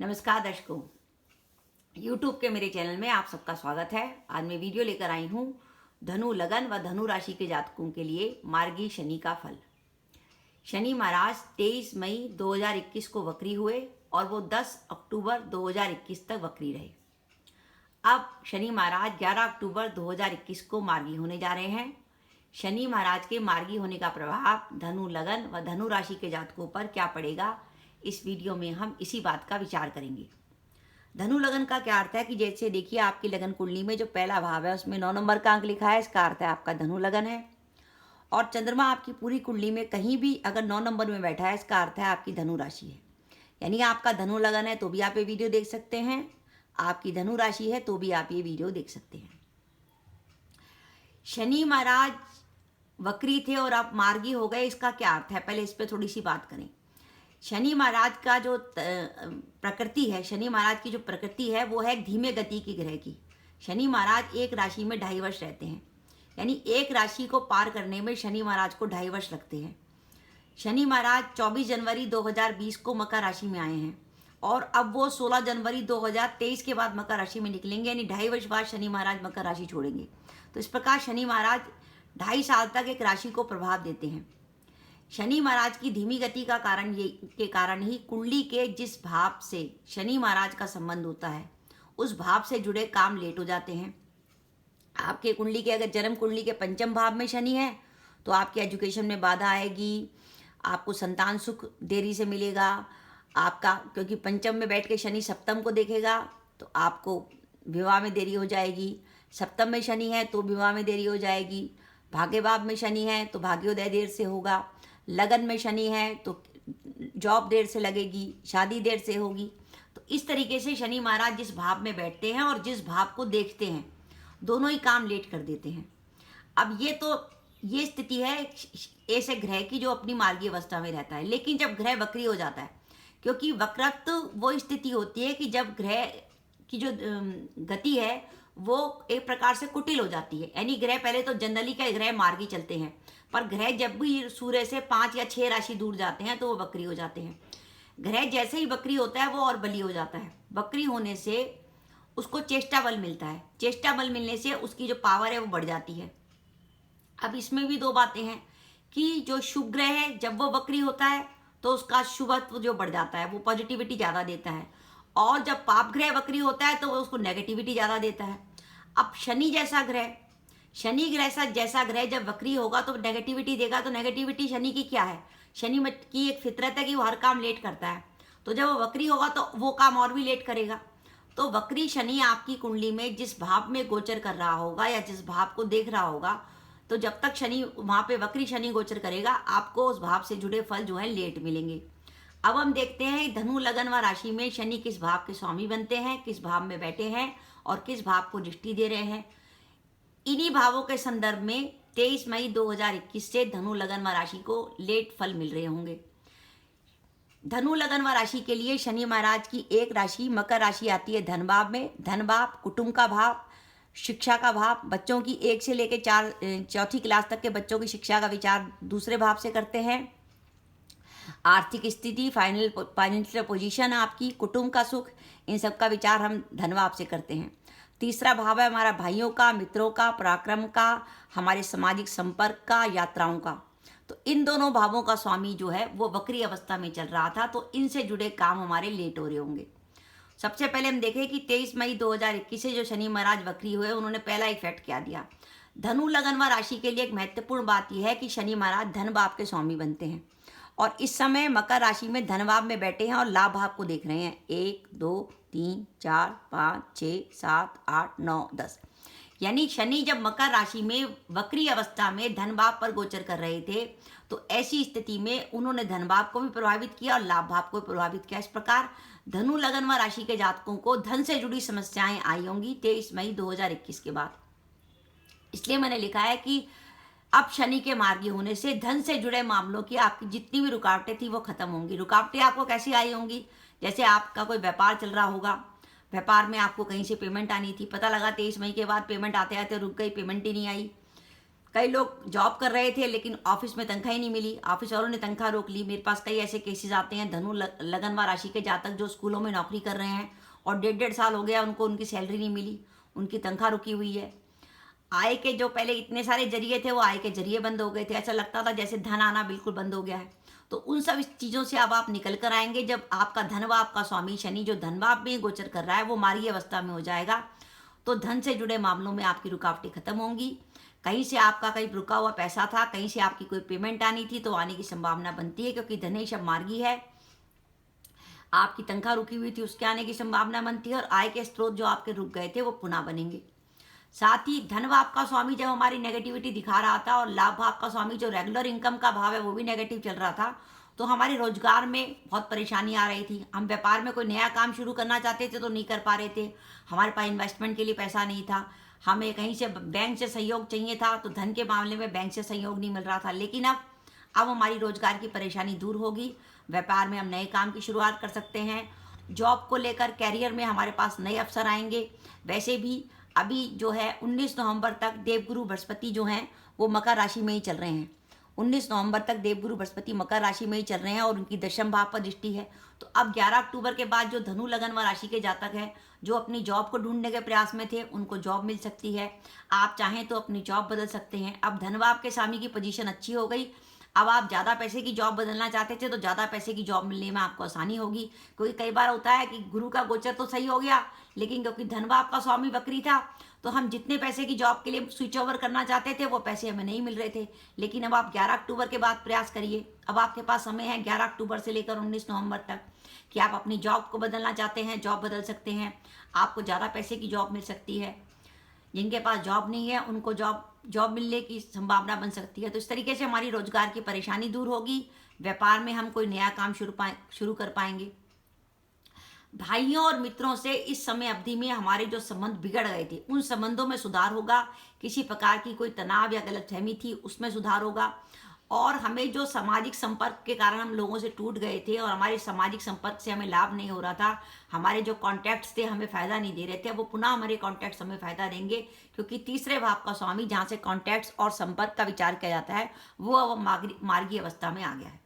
नमस्कार दर्शकों, YouTube के मेरे चैनल में आप सबका स्वागत है। आज मैं वीडियो लेकर आई हूँ धनु लगन व धनु राशि के जातकों के लिए मार्गी शनि का फल। शनि महाराज 23 मई 2021 को वक्री हुए और वो 10 अक्टूबर 2021 तक वक्री रहे। अब शनि महाराज 11 अक्टूबर 2021 को मार्गी होने जा रहे हैं। शनि महाराज के मार्गी होने का प्रभाव धनु लगन व धनु राशि के जातकों पर क्या पड़ेगा, इस वीडियो में हम इसी बात का विचार करेंगे। धनु लगन का क्या अर्थ है कि जैसे देखिए आपकी लगन कुंडली में जो पहला भाव है उसमें 9 नंबर का अंक लिखा है, इसका अर्थ है आपका धनु लगन है। और चंद्रमा आपकी पूरी कुंडली में कहीं भी अगर 9 नंबर में बैठा है, इसका अर्थ है आपकी धनु राशि है। यानी आपका धनु लगन है तो भी आप ये वीडियो देख सकते हैं, आपकी धनु राशि है तो भी आप ये वीडियो देख सकते हैं। शनि महाराज वक्री थे और आप मार्गी हो गए, इसका क्या अर्थ है, पहले इस पर थोड़ी सी बात करें। शनि महाराज का जो प्रकृति है, शनि महाराज की जो प्रकृति है वो है धीमे गति की ग्रह की। शनि महाराज एक राशि में 2.5 वर्ष रहते हैं, यानी एक राशि को पार करने में शनि महाराज को 2.5 वर्ष लगते हैं। शनि महाराज 24 जनवरी 2020 को मकर राशि में आए हैं और अब वो 16 जनवरी 2023 के बाद मकर राशि में निकलेंगे, यानी 2.5 वर्ष बाद शनि महाराज मकर राशि छोड़ेंगे। तो इस प्रकार शनि महाराज 2.5 साल तक एक राशि को प्रभाव देते हैं। शनि महाराज की धीमी गति का कारण ही कुंडली के जिस भाव से शनि महाराज का संबंध होता है उस भाव से जुड़े काम लेट हो जाते हैं। आपके कुंडली के अगर जन्म कुंडली के 5वें भाव में शनि है तो आपके एजुकेशन में बाधा आएगी, आपको संतान सुख देरी से मिलेगा आपका, क्योंकि 5वें में बैठ के शनि सप्तम को देखेगा तो आपको विवाह में देरी हो जाएगी। सप्तम में शनि है तो विवाह में देरी हो जाएगी। भाग्य भाव में शनि है तो भाग्योदय देर से होगा। लगन में शनि है तो जॉब देर से लगेगी, शादी देर से होगी। तो इस तरीके से शनि महाराज जिस भाव में बैठते हैं और जिस भाव को देखते हैं दोनों ही काम लेट कर देते हैं। अब ये स्थिति है ऐसे ग्रह की जो अपनी मार्गी अवस्था में रहता है। लेकिन जब ग्रह वक्री हो जाता है, क्योंकि वक्रत्व वो स्थिति होती है कि जब ग्रह की जो गति है वो एक प्रकार से कुटिल हो जाती है। यानी ग्रह पहले तो जनरली का ग्रह मार्गी चलते हैं, पर ग्रह जब भी सूर्य से 5 या 6 राशि दूर जाते हैं तो वो वक्री हो जाते हैं। ग्रह जैसे ही वक्री होता है वो और बली हो जाता है। वक्री होने से उसको चेष्टा बल मिलता है, चेष्टा बल मिलने से उसकी जो पावर है वो बढ़ जाती है। अब इसमें भी 2 बातें हैं कि जो शुभ ग्रह है जब वो वक्री होता है तो उसका शुभत्व जो बढ़ जाता है, वो पॉजिटिविटी ज़्यादा देता है, और जब पाप ग्रह वक्री होता है तो वो उसको नेगेटिविटी ज़्यादा देता है। अब शनि जैसा ग्रह जब वक्री होगा तो नेगेटिविटी देगा। तो नेगेटिविटी शनि की क्या है, शनि की एक फितरत है कि वो हर काम लेट करता है। तो जब वो वक्री होगा तो वो काम और भी लेट करेगा। तो वक्री शनि आपकी कुंडली में जिस भाव में गोचर कर रहा होगा या जिस भाव को देख रहा होगा, तो जब तक शनि वहाँ पे वक्री शनि गोचर करेगा आपको उस भाव से जुड़े फल जो है लेट मिलेंगे। अब हम देखते हैं धनु लगन व राशि में शनि किस भाव के स्वामी बनते हैं, किस भाव में बैठे हैं और किस भाव को दृष्टि दे रहे हैं। इन्हीं भावों के संदर्भ में 23 मई 2021 से धनु लगन व राशि को लेट फल मिल रहे होंगे। धनु लगन व राशि के लिए शनि महाराज की एक राशि मकर राशि आती है धन भाव में। धन भाव कुटुंब का भाव, शिक्षा का भाव, बच्चों की 1 से लेकर 4 क्लास तक के बच्चों की शिक्षा का विचार दूसरे भाव से करते हैं। आर्थिक स्थिति, फाइनेंशियल पोजीशन आपकी, कुटुंब का सुख, इन सब का विचार हम धन भाव से करते हैं। तीसरा भाव है हमारा भाइयों का, मित्रों का, पराक्रम का, हमारे सामाजिक संपर्क का, यात्राओं का। तो इन दोनों भावों का स्वामी जो है वो वक्री अवस्था में चल रहा था, तो इनसे जुड़े काम हमारे लेट हो रहे होंगे। सबसे पहले हम देखें कि 23 मई 2021 से जो शनि महाराज वक्री हुए उन्होंने पहला इफेक्ट क्या दिया। धनु लगन व राशि के लिए एक महत्वपूर्ण बात यह है कि शनि महाराज धन भाव के स्वामी बनते हैं और इस समय मकर राशि में धन भाव में बैठे हैं और लाभ भाव को देख रहे हैं। 1 2 3 4 5 6 7 8 9 10, यानी शनि जब मकर राशि में वक्री अवस्था में धन भाव पर गोचर कर रहे थे तो ऐसी स्थिति में उन्होंने धन भाव को भी प्रभावित किया और लाभ भाव को भी प्रभावित किया। इस प्रकार धनु लगन व राशि के जातकों को धन से जुड़ी समस्याएं आई होंगी 23 मई 2021 के बाद। इसलिए मैंने लिखा है कि अब शनि के मार्गी होने से धन से जुड़े मामलों की आपकी जितनी भी रुकावटें थी वो खत्म होंगी। रुकावटें आपको कैसी आई होंगी, जैसे आपका कोई व्यापार चल रहा होगा, व्यापार में आपको कहीं से पेमेंट आनी थी, पता लगा 23 मई के बाद पेमेंट आते आते रुक गई, पेमेंट ही नहीं आई। कई लोग जॉब कर रहे थे लेकिन ऑफिस में तनख्वाह ही नहीं मिली, ऑफिस वालों ने तनख्वाह रोक ली। मेरे पास कई ऐसे केसेस आते हैं धनु लगन व राशि के जातक जो स्कूलों में नौकरी कर रहे हैं और 1.5 साल हो गया उनको उनकी सैलरी नहीं मिली, उनकी तनख्वाह रुकी हुई है। आय के जो पहले इतने सारे जरिए थे वो आय के जरिए बंद हो गए थे, ऐसा लगता था जैसे धन आना बिल्कुल बंद हो गया है। तो उन सब चीज़ों से अब आप निकल कर आएंगे जब आपका धन व आपका स्वामी शनि जो धनभाव में गोचर कर रहा है वो मार्गी अवस्था में हो जाएगा। तो धन से जुड़े मामलों में आपकी रुकावटें खत्म होंगी। कहीं से आपका कहीं रुका हुआ पैसा था, कहीं से आपकी कोई पेमेंट आनी थी तो आने की संभावना बनती है, क्योंकि धनेश अब मार्गी है। आपकी तनख्वाह रुकी हुई थी उसके आने की संभावना बनती है और आय के स्रोत जो आपके रुक गए थे वो पुनः बनेंगे। साथ ही धन भाव का स्वामी जब हमारी नेगेटिविटी दिखा रहा था और लाभ भाव का स्वामी जो रेगुलर इनकम का भाव है वो भी नेगेटिव चल रहा था, तो हमारे रोजगार में बहुत परेशानी आ रही थी। हम व्यापार में कोई नया काम शुरू करना चाहते थे तो नहीं कर पा रहे थे, हमारे पास इन्वेस्टमेंट के लिए पैसा नहीं था, हमें कहीं से बैंक से सहयोग चाहिए था तो धन के मामले में बैंक से सहयोग नहीं मिल रहा था। लेकिन अब हमारी रोजगार की परेशानी दूर होगी, व्यापार में हम नए काम की शुरुआत कर सकते हैं। जॉब को लेकर कैरियर में हमारे पास नए अवसर आएंगे। वैसे भी अभी जो है 19 नवंबर तक देवगुरु बृहस्पति जो हैं वो मकर राशि में ही चल रहे हैं। 19 नवंबर तक देवगुरु बृहस्पति मकर राशि में ही चल रहे हैं और उनकी दशम भाव पर दृष्टि है। तो अब 11 अक्टूबर के बाद जो धनु लगन व राशि के जातक हैं जो अपनी जॉब को ढूंढने के प्रयास में थे उनको जॉब मिल सकती है। आप चाहें तो अपनी जॉब बदल सकते हैं। अब धनभाव के स्वामी की पोजीशन अच्छी हो गई। अब आप ज़्यादा पैसे की जॉब बदलना चाहते थे तो ज़्यादा पैसे की जॉब मिलने में आपको आसानी होगी, क्योंकि कई बार होता है कि गुरु का गोचर तो सही हो गया लेकिन क्योंकि धनभाव का स्वामी वक्री था तो हम जितने पैसे की जॉब के लिए स्विच ओवर करना चाहते थे वो पैसे हमें नहीं मिल रहे थे। लेकिन अब आप 11 अक्टूबर के बाद प्रयास करिए। अब आपके पास समय है 11 अक्टूबर से लेकर 19 नवंबर तक कि आप अपनी जॉब को बदलना चाहते हैं, जॉब बदल सकते हैं, आपको ज़्यादा पैसे की जॉब मिल सकती है। जिनके पास जॉब नहीं है उनको जॉब मिलने की संभावना बन सकती है। तो इस तरीके से हमारी रोजगार की परेशानी दूर होगी, व्यापार में हम कोई नया काम शुरू कर पाएंगे। भाइयों और मित्रों से इस समय अवधि में हमारे जो संबंध बिगड़ गए थे उन संबंधों में सुधार होगा। किसी प्रकार की कोई तनाव या गलतफहमी थी उसमें सुधार होगा। और हमें जो सामाजिक संपर्क के कारण हम लोगों से टूट गए थे और हमारे सामाजिक संपर्क से हमें लाभ नहीं हो रहा था, हमारे जो कॉन्टैक्ट्स थे हमें फ़ायदा नहीं दे रहे थे, वो पुनः हमारे कॉन्टैक्ट्स हमें फ़ायदा देंगे, क्योंकि तीसरे भाव का स्वामी जहाँ से कॉन्टैक्ट्स और संपर्क का विचार किया जाता है वो अब मार्गी अवस्था में आ गया है।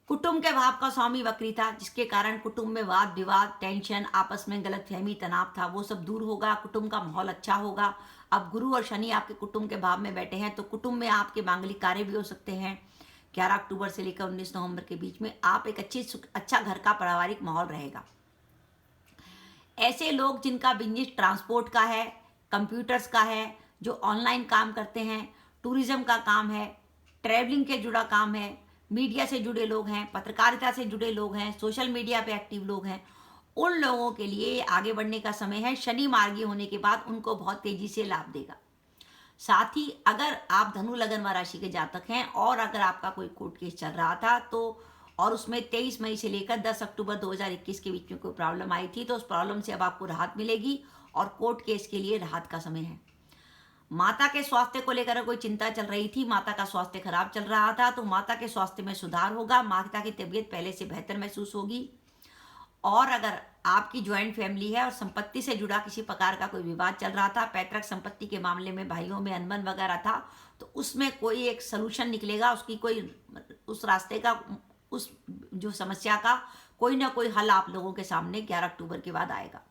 कुटुंब के भाव का स्वामी वक्री था जिसके कारण कुटुंब में वाद विवाद, टेंशन, आपस में गलतफहमी, तनाव था, वो सब दूर होगा। कुटुंब का माहौल अच्छा होगा। अब गुरु और शनि आपके कुटुंब के भाव में बैठे हैं तो कुटुंब में आपके मांगलिक कार्य भी हो सकते हैं। 11 अक्टूबर से लेकर 19 नवंबर के बीच में आप एक अच्छा घर का पारिवारिक माहौल रहेगा। ऐसे लोग जिनका बिजनेस ट्रांसपोर्ट का है, कंप्यूटर्स का है, जो ऑनलाइन काम करते हैं, टूरिज्म का काम है, ट्रैवलिंग के जुड़ा काम है, मीडिया से जुड़े लोग हैं, पत्रकारिता से जुड़े लोग हैं, सोशल मीडिया पे एक्टिव लोग हैं, उन लोगों के लिए आगे बढ़ने का समय है। शनि मार्गी होने के बाद उनको बहुत तेजी से लाभ देगा। साथ ही अगर आप धनु लगन व राशि के जातक हैं और अगर आपका कोई कोर्ट केस चल रहा था तो और उसमें 23 मई से लेकर 10 अक्टूबर 2021 के बीच में कोई प्रॉब्लम आई थी तो उस प्रॉब्लम से अब आपको राहत मिलेगी और कोर्ट केस के लिए राहत का समय है। माता के स्वास्थ्य को लेकर कोई चिंता चल रही थी, माता का स्वास्थ्य खराब चल रहा था तो माता के स्वास्थ्य में सुधार होगा। माता की तबीयत पहले से बेहतर महसूस होगी। और अगर आपकी ज्वाइंट फैमिली है और संपत्ति से जुड़ा किसी प्रकार का कोई विवाद चल रहा था, पैतृक संपत्ति के मामले में भाइयों में अनबन वगैरह था, तो उसमें कोई एक सलूशन निकलेगा। उसकी कोई उस रास्ते का, उस जो समस्या का कोई ना कोई हल आप लोगों के सामने 11 अक्टूबर के बाद आएगा।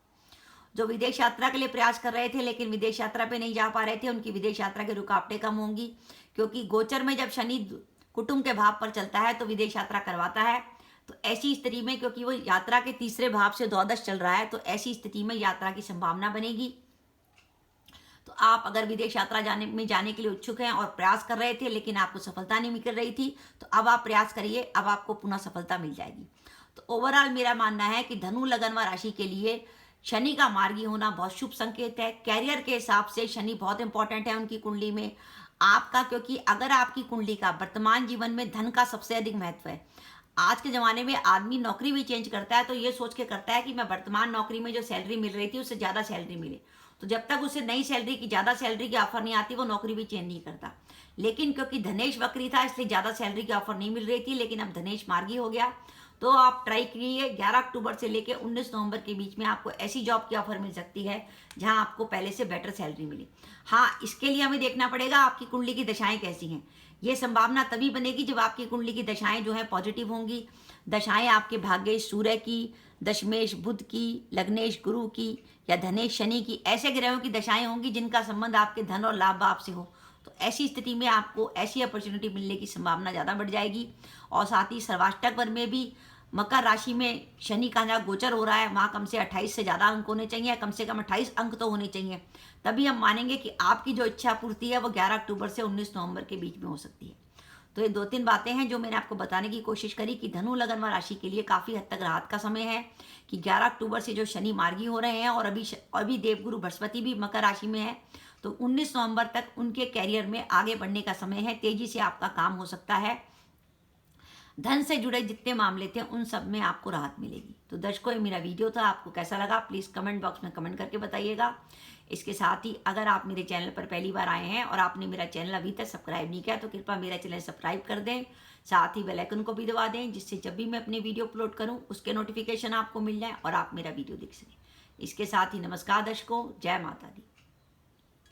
जो विदेश यात्रा के लिए प्रयास कर रहे थे लेकिन विदेश यात्रा पे नहीं जा पा रहे थे, उनकी विदेश यात्रा की रुकावटें कम होंगी, क्योंकि गोचर में जब शनि कुटुंब के भाव पर चलता है तो विदेश यात्रा करवाता है। तो ऐसी स्थिति में, क्योंकि वो यात्रा के तीसरे भाव से द्वादश चल रहा है, तो ऐसी स्थिति में यात्रा की संभावना बनेगी। तो आप अगर विदेश यात्रा जाने के लिए उत्सुक हैं और प्रयास कर रहे थे लेकिन आपको सफलता नहीं मिल रही थी, तो अब आप प्रयास करिए, अब आपको पुनः सफलता मिल जाएगी। तो ओवरऑल मेरा मानना है कि धनु लगन व राशि के लिए शनि का मार्गी होना बहुत शुभ संकेत है। कैरियर के हिसाब से शनि बहुत इंपॉर्टेंट है उनकी कुंडली में आपका, क्योंकि अगर आपकी कुंडली का वर्तमान जीवन में धन का सबसे अधिक महत्व है। आज के ज़माने में आदमी नौकरी भी चेंज करता है तो ये सोच के करता है कि मैं वर्तमान नौकरी में जो सैलरी मिल रही थी उससे ज़्यादा सैलरी मिले, तो जब तक उसे नई सैलरी की, ज़्यादा सैलरी की ऑफर नहीं आती वो नौकरी भी चेंज नहीं करता। लेकिन क्योंकि धनेश वक्री था इसलिए ज़्यादा सैलरी की ऑफर नहीं मिल रही थी, लेकिन अब धनेश मार्गी हो गया तो आप ट्राई कीजिए। 11 अक्टूबर से लेकर 19 नवंबर के बीच में आपको ऐसी जॉब की ऑफर मिल सकती है जहां आपको पहले से बेटर सैलरी मिले। हाँ, इसके लिए हमें देखना पड़ेगा आपकी कुंडली की दशाएं कैसी हैं। ये संभावना तभी बनेगी जब आपकी कुंडली की दशाएं जो है पॉजिटिव होंगी। दशाएं आपके भाग्येश सूर्य की, दशमेश बुध की, लग्नेश गुरु की या धनेश शनि की, ऐसे ग्रहों की दशाएं होंगी जिनका संबंध आपके धन और लाभ भाव से हो। तो ऐसी स्थिति में आपको ऐसी अपॉर्चुनिटी मिलने की संभावना ज़्यादा बढ़ जाएगी। और साथ ही सर्वाष्टक वर्ग में भी मकर राशि में शनि का जहाँ गोचर हो रहा है वहाँ कम से 28 से ज़्यादा अंक होने चाहिए, कम से कम 28 अंक तो होने चाहिए, तभी हम मानेंगे कि आपकी जो इच्छा पूर्ति है वो 11 अक्टूबर से 19 नवंबर के बीच में हो सकती है। तो ये 2-3 बातें हैं जो मैंने आपको बताने की कोशिश करी कि धनु लगन वाली राशि के लिए काफ़ी हद तक राहत का समय है कि 11 अक्टूबर से जो शनि मार्गी हो रहे हैं और अभी देवगुरु बृहस्पति भी मकर राशि में है, तो 19 नवंबर तक उनके कैरियर में आगे बढ़ने का समय है। तेजी से आपका काम हो सकता है। धन से जुड़े जितने मामले थे उन सब में आपको राहत मिलेगी। तो दर्शकों, ये मेरा वीडियो था, आपको कैसा लगा प्लीज़ कमेंट बॉक्स में कमेंट करके बताइएगा। इसके साथ ही अगर आप मेरे चैनल पर पहली बार आए हैं और आपने मेरा चैनल अभी तक सब्सक्राइब नहीं किया तो कृपया मेरा चैनल सब्सक्राइब कर दें, साथ ही बेल आइकन को भी दबा दें जिससे जब भी मैं अपने वीडियो अपलोड करूं उसके नोटिफिकेशन आपको मिल जाए और आप मेरा वीडियो देख सकें। इसके साथ ही नमस्कार दर्शकों, जय माता दी।